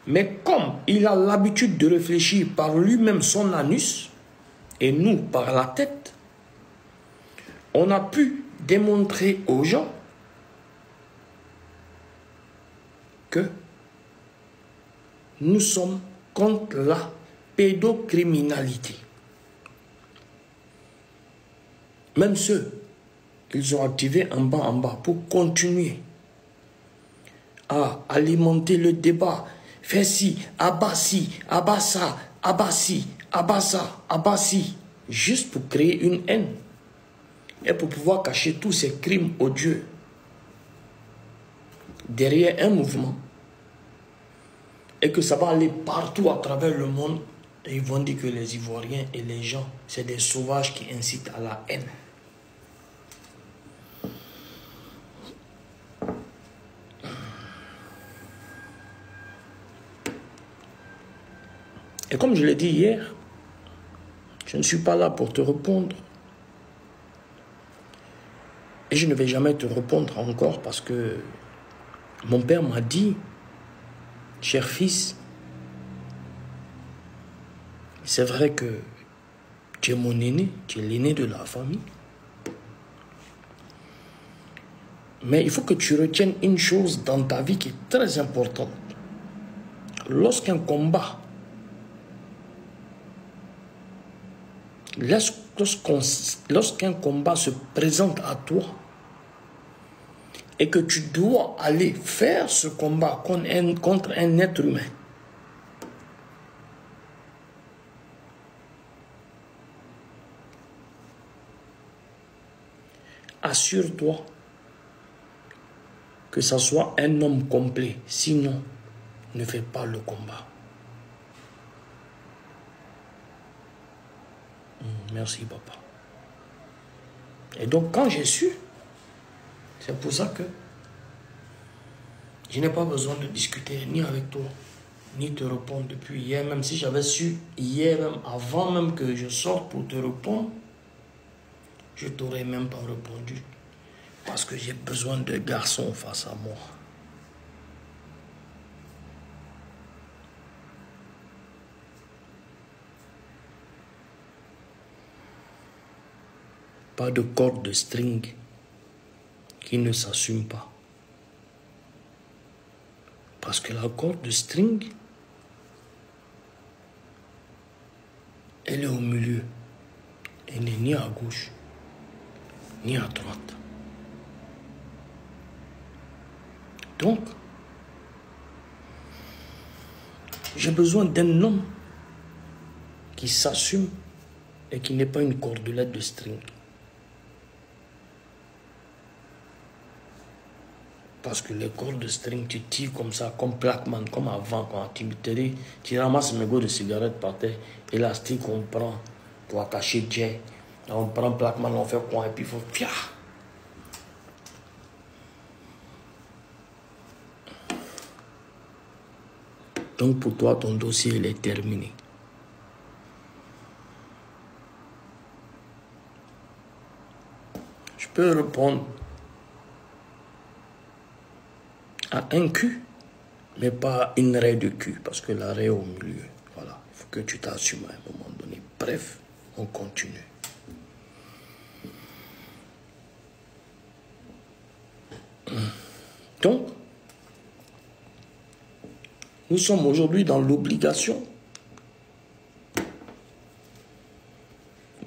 Mais comme il a l'habitude de réfléchir par lui-même son anus, et nous par la tête, on a pu démontrer aux gens que nous sommes contre la pédocriminalité. Même ceux qu'ils ont activés en bas pour continuer à alimenter le débat, faire ci, abat ci, abat ça, abat ci, abat ça, abat ci, juste pour créer une haine et pour pouvoir cacher tous ces crimes odieux derrière un mouvement, et que ça va aller partout à travers le monde, et ils vont dire que les Ivoiriens et les gens, c'est des sauvages qui incitent à la haine. Et comme je l'ai dit hier, je ne suis pas là pour te répondre. Et je ne vais jamais te répondre encore parce que mon père m'a dit, cher fils, c'est vrai que tu es mon aîné, tu es l'aîné de la famille. Mais il faut que tu retiennes une chose dans ta vie qui est très importante. Lorsqu'un combat, lorsqu'un combat se présente à toi et que tu dois aller faire ce combat contre un être humain, assure-toi que ça soit un homme complet. Sinon, ne fais pas le combat. Merci, papa. Et donc, quand j'ai su, c'est pour ça que je n'ai pas besoin de discuter ni avec toi, ni te répondre depuis hier. Même si j'avais su hier, même avant même que je sorte pour te répondre, je t'aurais même pas répondu. Parce que j'ai besoin de garçons face à moi. Pas de corde de string qui ne s'assume pas. Parce que la corde de string, elle est au milieu. Elle n'est ni à gauche, ni à droite. Donc, j'ai besoin d'un homme qui s'assume et qui n'est pas une cordelette de string. Parce que les cordes de string, tu tires comme ça, comme Blackman, comme avant, quand tu ramasses mes mégots de cigarettes par terre, élastique, on prend pour attacher Jay. On prend Blackman, on fait quoi, et puis il faut pia. Donc pour toi, ton dossier, il est terminé. Je peux répondre à un cul, mais pas une raie de cul, parce que la raie est au milieu. Voilà, il faut que tu t'assumes à un moment donné. Bref, on continue. Donc, nous sommes aujourd'hui dans l'obligation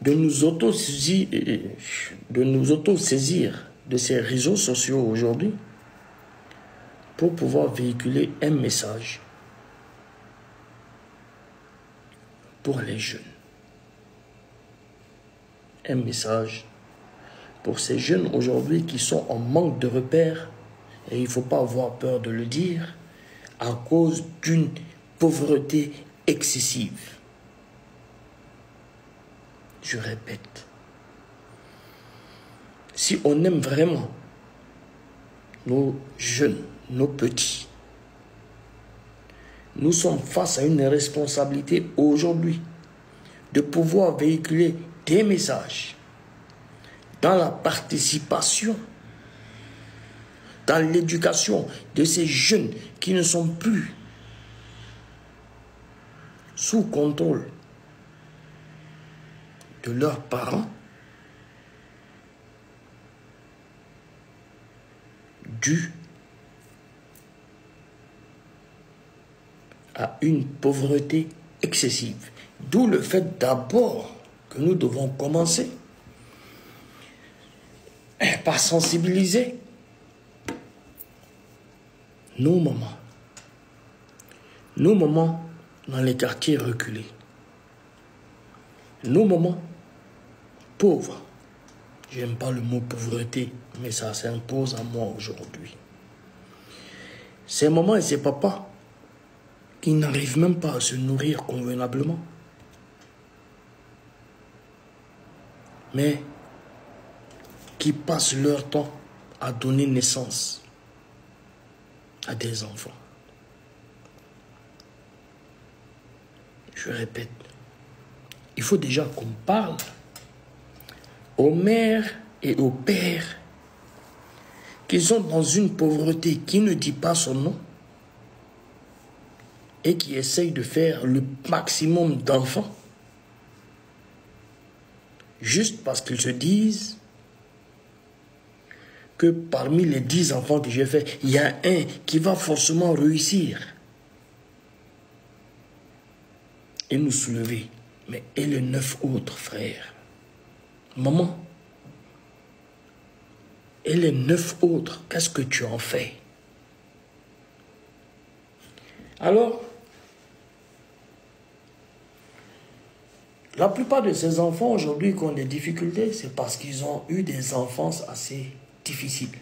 de nous auto-saisir de ces réseaux sociaux aujourd'hui pour pouvoir véhiculer un message pour les jeunes. Un message pour ces jeunes aujourd'hui qui sont en manque de repères, et il ne faut pas avoir peur de le dire, à cause d'une pauvreté excessive. Je répète, si on aime vraiment nos jeunes, nos petits, nous sommes face à une responsabilité aujourd'hui de pouvoir véhiculer des messages dans la participation, dans l'éducation de ces jeunes qui ne sont plus sous contrôle de leurs parents, dû à une pauvreté excessive. D'où le fait d'abord que nous devons commencer par sensibiliser nos mamans dans les quartiers reculés, nos mamans pauvres. J'aime pas le mot pauvreté, mais ça s'impose à moi aujourd'hui. Ces mamans et ces papas qui n'arrivent même pas à se nourrir convenablement, mais qui passent leur temps à donner naissance à des enfants. Je répète, il faut déjà qu'on parle aux mères et aux pères qui sont dans une pauvreté qui ne dit pas son nom et qui essayent de faire le maximum d'enfants juste parce qu'ils se disent que parmi les 10 enfants que j'ai faits, il y a un qui va forcément réussir et nous soulever. Mais et les 9 autres frères? Maman, et les 9 autres, qu'est-ce que tu en fais? Alors, la plupart de ces enfants aujourd'hui qui ont des difficultés, c'est parce qu'ils ont eu des enfances assez difficiles.